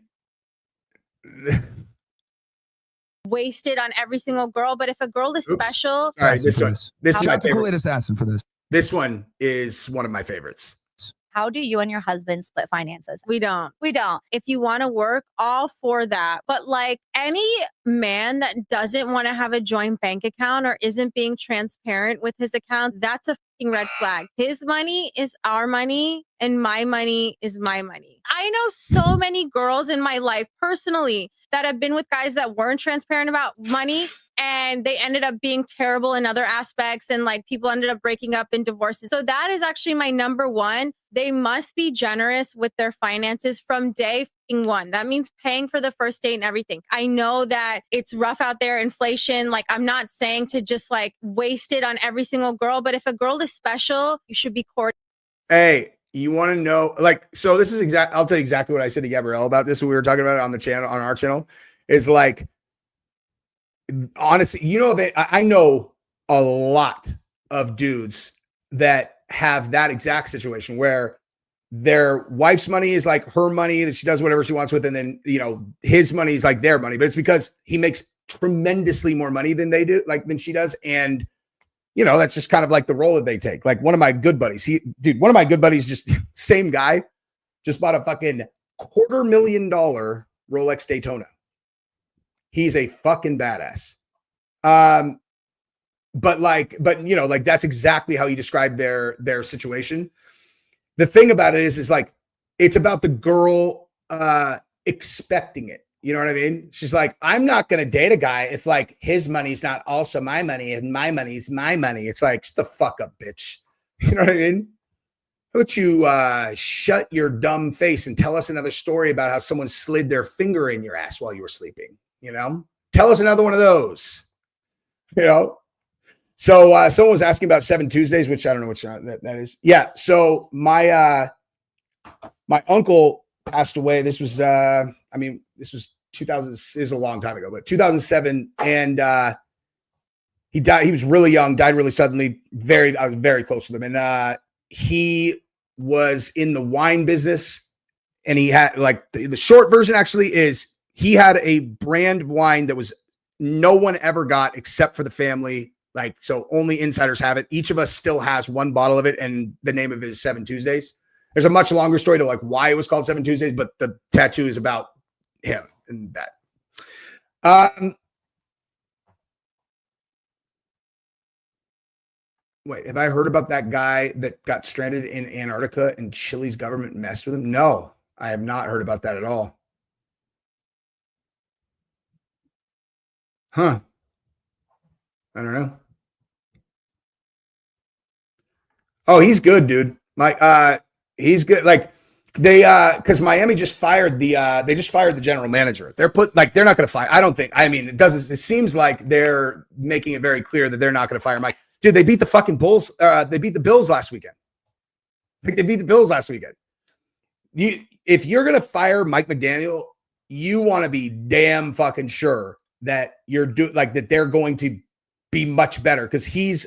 Wasted on every single girl, but if a girl is Oops. special, sorry, this one. This is Shout my out to favorite. Kool-Aid Assassin for this. This one is one of my favorites. How do you and your husband split finances? we don't. We don't. If you want to work, all for that. But like any man that doesn't want to have a joint bank account or isn't being transparent with his account, that's a fucking red flag. His money is our money and my money is my money. I know so many girls in my life personally that have been with guys that weren't transparent about money, and they ended up being terrible in other aspects, and like people ended up breaking up in divorces. So that is actually my number one. They must be generous with their finances from day one. That means paying for the first date and everything. I know that it's rough out there, inflation. Like, I'm not saying to just like waste it on every single girl, but if a girl is special, you should be courting. Hey, you want to know, like, so this is I'll tell you exactly what I said to Gabrielle about this when we were talking about it on the channel, on our channel, is like, honestly, you know, I know a lot of dudes that have that exact situation where their wife's money is like her money that she does whatever she wants with, and then, you know, his money is like their money, but it's because he makes tremendously more money than they do, like than she does. And, you know, that's just kind of like the role that they take. Like one of my good buddies, one of my good buddies, just same guy, just bought a fucking $250,000 Rolex Daytona. He's a fucking badass. But you know, like that's exactly how you describe their situation. The thing about it is like, it's about the girl expecting it. You know what I mean? She's like, I'm not going to date a guy if like his money's not also my money and my money's my money. It's like, shut the fuck up, bitch. You know what I mean? How about you shut your dumb face and tell us another story about how someone slid their finger in your ass while you were sleeping? You know? Tell us another one of those. You know? So someone was asking about 7 Tuesdays, which I don't know which that is. Yeah. So my uncle passed away. This was this was 2000. This is a long time ago, but 2007, and he died. He was really young, died really suddenly. I was very close with him, and he was in the wine business, and he had like the short version actually is he had a brand of wine that was no one ever got except for the family. Like, so only insiders have it. Each of us still has one bottle of it, and the name of it is 7 Tuesdays. There's a much longer story to like why it was called 7 Tuesdays, but the tattoo is about him and that. Wait, have I heard about that guy that got stranded in Antarctica and Chile's government messed with him? No, I have not heard about that at all. Huh. I don't know. Oh, he's good, dude. Like, he's good. Like, they because Miami just fired the general manager. They're not gonna fire. I don't think. I mean, it seems like they're making it very clear that they're not gonna fire Mike. Dude, they beat the fucking Bulls. They beat the Bills last weekend. Like, they beat the Bills last weekend. If you're gonna fire Mike McDaniel, you want to be damn fucking sure that that they're going to be much better, because he's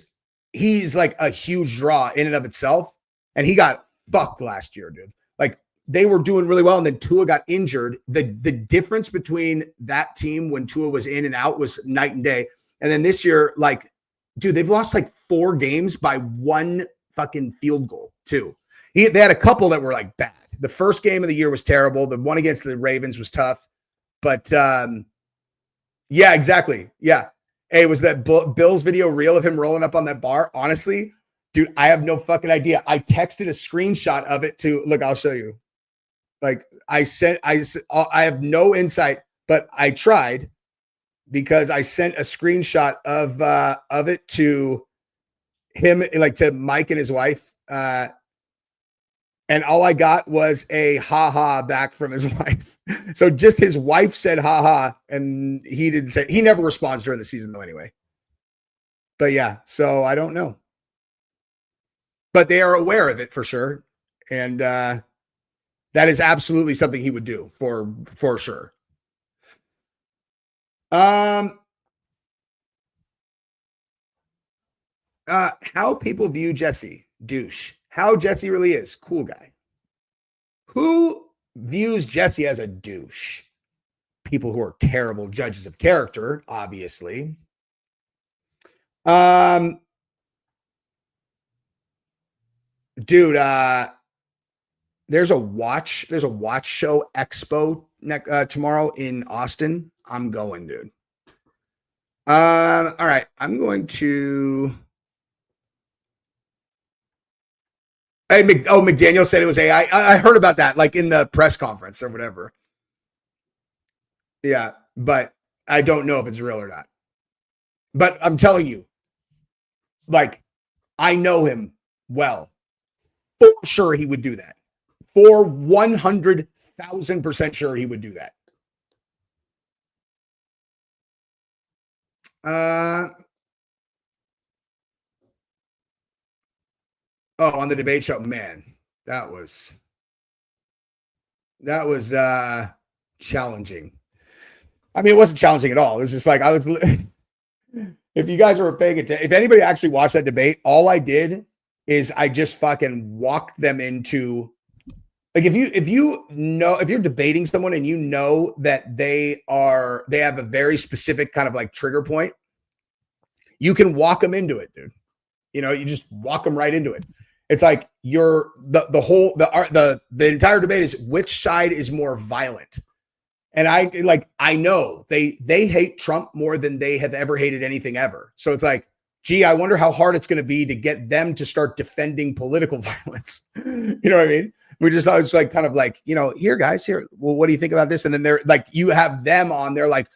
like a huge draw in and of itself, and he got fucked last year, dude. Like, they were doing really well, and then Tua got injured. The difference between that team when Tua was in and out was night and day. And then this year, like, dude, they've lost like 4 games by 1 fucking field goal too. They had a couple that were like bad. The first game of the year was terrible. The one against the Ravens was tough, but yeah, exactly. Yeah. Hey, was that Bill's video real of him rolling up on that bar? Honestly, dude, I have no fucking idea. I texted a screenshot of it to look. I'll show you. Like, I have no insight, but I tried, because I sent a screenshot of it to him, like to Mike and his wife. And all I got was a ha back from his wife. So just his wife said ha, and he didn't say. He never responds during the season though, anyway. But yeah, so I don't know. But they are aware of it for sure, and that is absolutely something he would do for sure. How people view Jesse, douche. How Jesse really is, cool guy. Who views Jesse as a douche? People who are terrible judges of character, obviously. Dude, there's a watch show expo tomorrow in Austin. I'm going, dude. All right, I'm going to. Hey, McDaniel said it was AI. I heard about that, like in the press conference or whatever. Yeah, but I don't know if it's real or not. But I'm telling you, like, I know him well. For sure he would do that. For 100,000% sure he would do that. On the debate show, man, that was challenging. I mean, it wasn't challenging at all. It was just like, if you guys were paying attention, if anybody actually watched that debate, all I did is I just fucking walked them into, like, if you're debating someone and you know that they have a very specific kind of like trigger point, you can walk them into it, dude. You just walk them right into it. It's like the entire debate is which side is more violent. And I know they hate Trump more than they have ever hated anything ever. So it's like, gee, I wonder how hard it's going to be to get them to start defending political violence. You know what I mean? We just always like kind of like, here, guys, here. Well, what do you think about this? And then they're like, you have them on. They're like,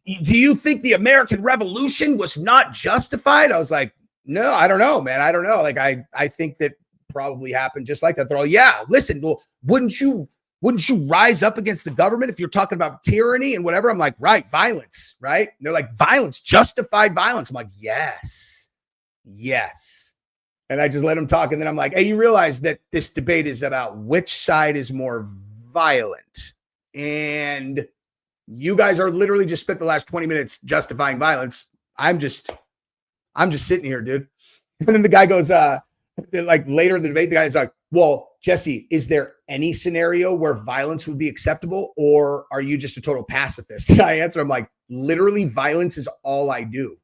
do you think the American Revolution was not justified? I was like, no, I don't know, man. I don't know. Like, I think that probably happened just like that. They're all, yeah, listen, well, wouldn't you rise up against the government if you're talking about tyranny and whatever? I'm like, right, violence, right? And they're like, violence, justified violence. I'm like, yes. And I just let them talk. And then I'm like, hey, you realize that this debate is about which side is more violent. And you guys are literally just spent the last 20 minutes justifying violence. I'm just sitting here, dude. And then the guy goes, like later in the debate, the guy's like, well, Jesse, is there any scenario where violence would be acceptable, or are you just a total pacifist? And I answer, I'm like, literally, violence is all I do.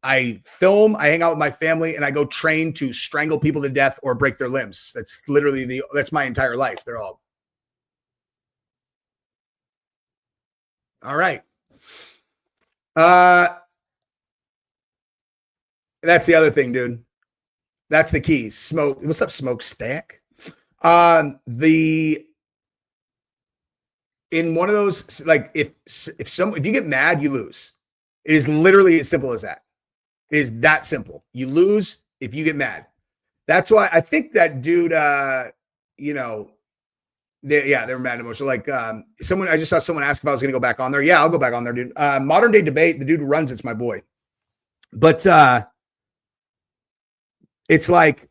I film, I hang out with my family, and I go train to strangle people to death or break their limbs. That's literally that's my entire life. They're all right. That's the other thing, dude. That's the key. Smoke. What's up, Smokestack? In one of those, like if you get mad, you lose. It is literally as simple as that. It is that simple. You lose if you get mad. That's why I think that dude, you know, they were mad and emotional. Like I just saw someone ask if I was going to go back on there. Yeah, I'll go back on there, dude. Modern Day Debate, the dude who runs it's my boy. But it's like,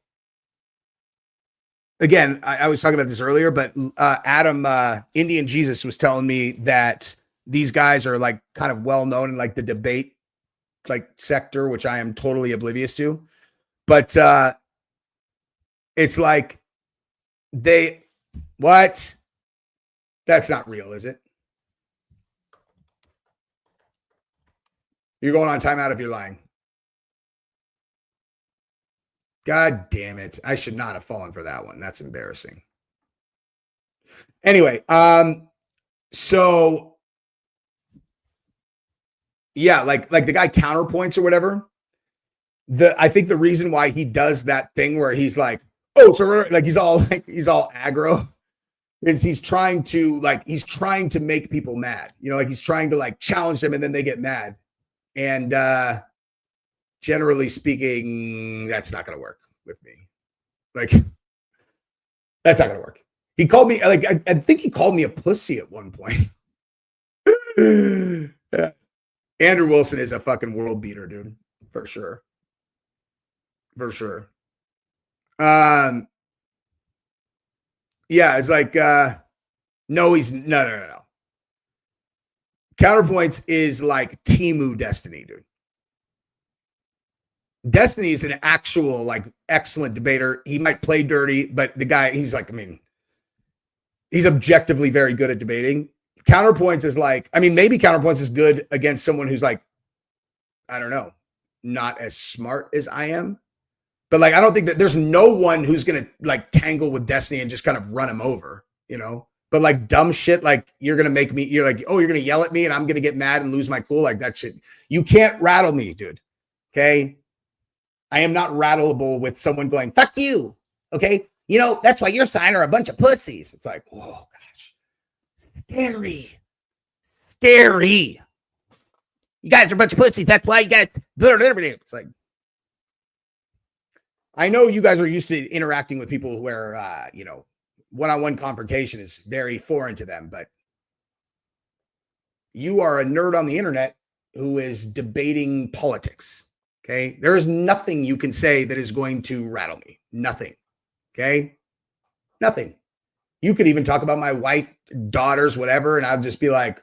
again, I was talking about this earlier, but Adam, Indian Jesus, was telling me that these guys are like kind of well known in like the debate like sector, which I am totally oblivious to. But it's like what? That's not real, is it? You're going on timeout if you're lying. God damn it. I should not have fallen for that one. That's embarrassing. Anyway, so yeah, like the guy counterpoints or whatever. I think the reason why he does that thing where he's like, oh, so like he's all aggro is he's trying to make people mad. You know, like he's trying to like challenge them and then they get mad. And generally speaking, that's not going to work with me. Like, that's not going to work. He called me, like, I think he called me a pussy at one point. Yeah. Andrew Wilson is a fucking world beater, dude. For sure. For sure. Yeah, it's like, no. Counterpoints is like Temu Destiny, dude. Destiny is an actual, like, excellent debater. He might play dirty, but the guy, he's like, I mean, he's objectively very good at debating. Counterpoints is like, I mean, maybe Counterpoints is good against someone who's like, I don't know, not as smart as I am. But like, I don't think that there's no one who's going to like tangle with Destiny and just kind of run him over, you know? But like dumb shit, like you're going to make me, you're like, oh, you're going to yell at me and I'm going to get mad and lose my cool. Like that shit. You can't rattle me, dude. Okay. I am not rattleable with someone going, fuck you. Okay. You know, that's why your sign are a bunch of pussies. It's like, oh gosh. Scary. Scary. You guys are a bunch of pussies. That's why you guys. It's like, I know you guys are used to interacting with people where, you know, one-on-one confrontation is very foreign to them, but you are a nerd on the internet who is debating politics. Okay. There is nothing you can say that is going to rattle me. Nothing. Okay. Nothing. You could even talk about my wife, daughters, whatever. And I'll just be like,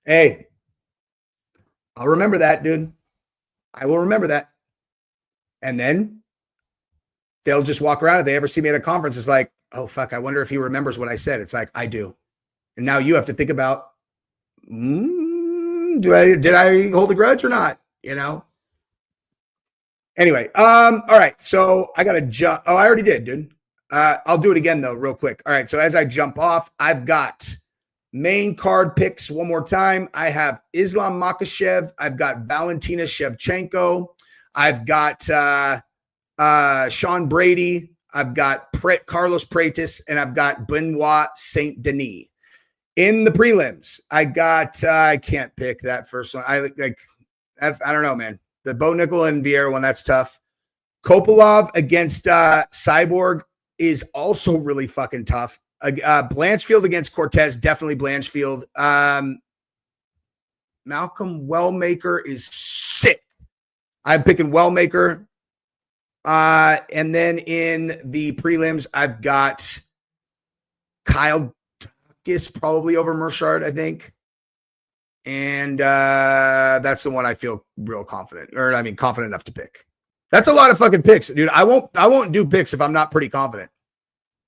hey, I'll remember that, dude. I will remember that. And then they'll just walk around. If they ever see me at a conference, it's like, oh, fuck, I wonder if he remembers what I said. It's like, I do. And now you have to think about, did I hold a grudge or not? You know? Anyway, all right. So I got to jump. Oh, I already did, dude. I'll do it again, though, real quick. All right. So as I jump off, I've got main card picks one more time. I have Islam Makhachev. I've got Valentina Shevchenko. I've got Sean Brady. I've got Carlos Pratis, and I've got Benoit Saint Denis. In the prelims, I got I can't pick that first one. I don't know, man. The Bo Nickel and Vieira one, that's tough. Kopilov against Cyborg is also really fucking tough. Blanchfield against Cortez, definitely Blanchfield. Malcolm Wellmaker is sick. I'm picking Wellmaker. And then in the prelims, I've got Kyle Dawkins probably over Mershard, I think. And that's the one I feel real confident, confident enough to pick. That's a lot of fucking picks, dude. I won't do picks if I'm not pretty confident.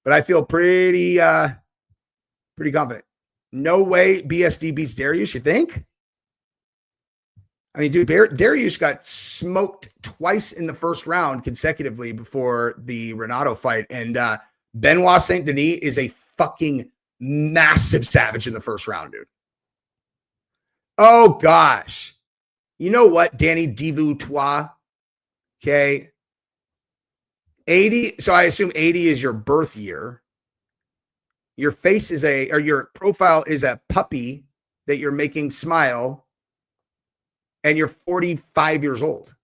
But I feel pretty confident. No way BSD beats Darius, you think? I mean, dude, Darius got smoked twice in the first round consecutively before the Renato fight. And Benoit Saint Denis is a fucking massive savage in the first round, dude. Oh, gosh. You know what, Danny Divu-Toi? Okay. 80. So I assume 80 is your birth year. Your face is or your profile is a puppy that you're making smile, and you're 45 years old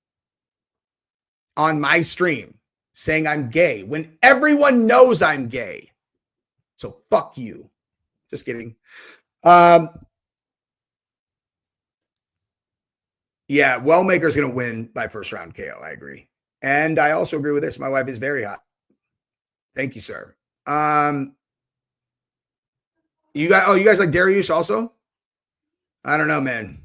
on my stream saying I'm gay when everyone knows I'm gay. So fuck you. Just kidding. Yeah, Wellmaker's going to win by first round KO. I agree. And I also agree with this. My wife is very hot. Thank you, sir. You guys like Darius also? I don't know, man.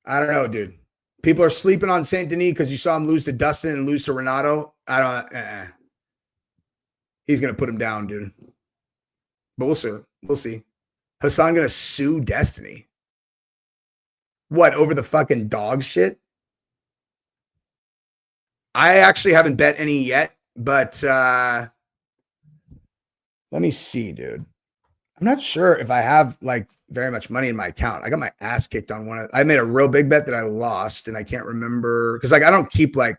I don't know, dude. People are sleeping on Saint Denis because you saw him lose to Dustin and lose to Renato. I don't. He's gonna put him down, dude. But we'll see. We'll see. Hassan gonna sue Destiny. What, over the fucking dog shit? I actually haven't bet any yet, but let me see, dude. I'm not sure if I have like very much money in my account. I got my ass kicked on one. I made a real big bet that I lost, and I can't remember because like I don't keep a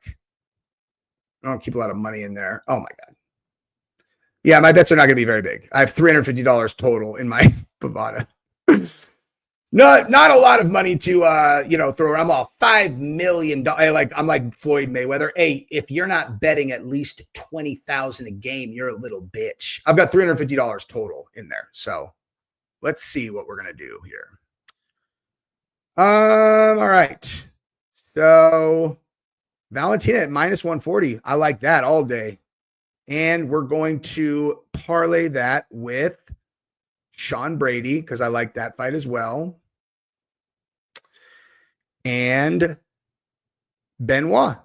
lot of money in there. Oh my God. Yeah, my bets are not going to be very big. I have $350 total in my Bovada. Not a lot of money to throw around. I'm all $5 million. I'm like Floyd Mayweather. Hey, if you're not betting at least 20,000 a game, you're a little bitch. I've got $350 total in there. So let's see what we're gonna do here. All right. So Valentina at -140. I like that all day. And we're going to parlay that with Sean Brady because I like that fight as well. And Benoit.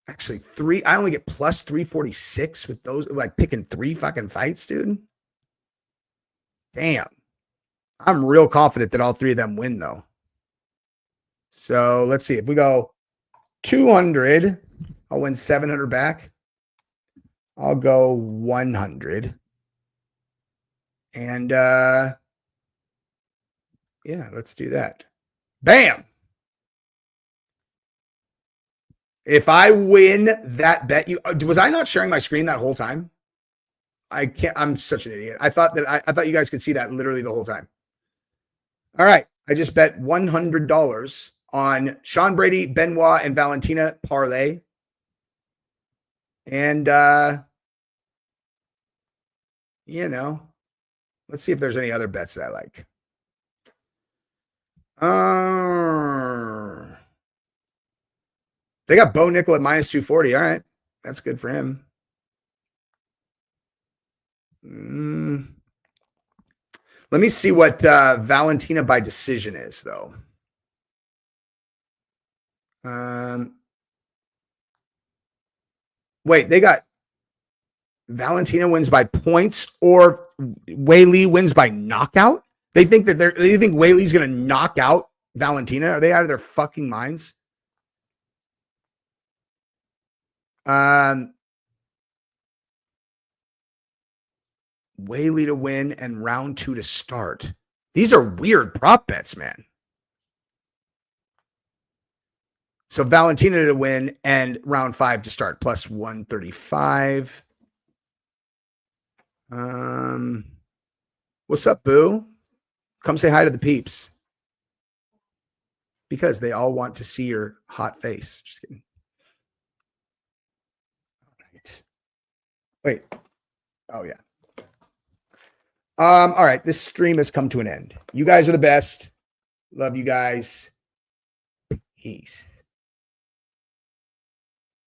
Actually, I only get plus 346 with those, like picking 3 fucking fights, dude. Damn. I'm real confident that all 3 of them win, though. So let's see. If we go 200, I'll win 700 back. I'll go 100. And yeah, let's do that. Bam. If I win that bet, was I not sharing my screen that whole time? I can't. I'm such an idiot. I thought you guys could see that literally the whole time. All right. I just bet $100 on Sean Brady, Benoit, and Valentina parlay. And let's see if there's any other bets that I like. They got Bo Nickel at -240. All right. That's good for him. Let me see what Valentina by decision is, though. Wait, they got Valentina wins by points or Weili wins by knockout? They think Weili's going to knock out Valentina? Are they out of their fucking minds? Weili to win and round 2 to start. These are weird prop bets, man. So Valentina to win and round 5 to start, plus 135. What's up, Boo? Come say hi to the peeps. Because they all want to see your hot face. Just kidding. All right. Wait. Oh, yeah. All right. This stream has come to an end. You guys are the best. Love you guys. Peace.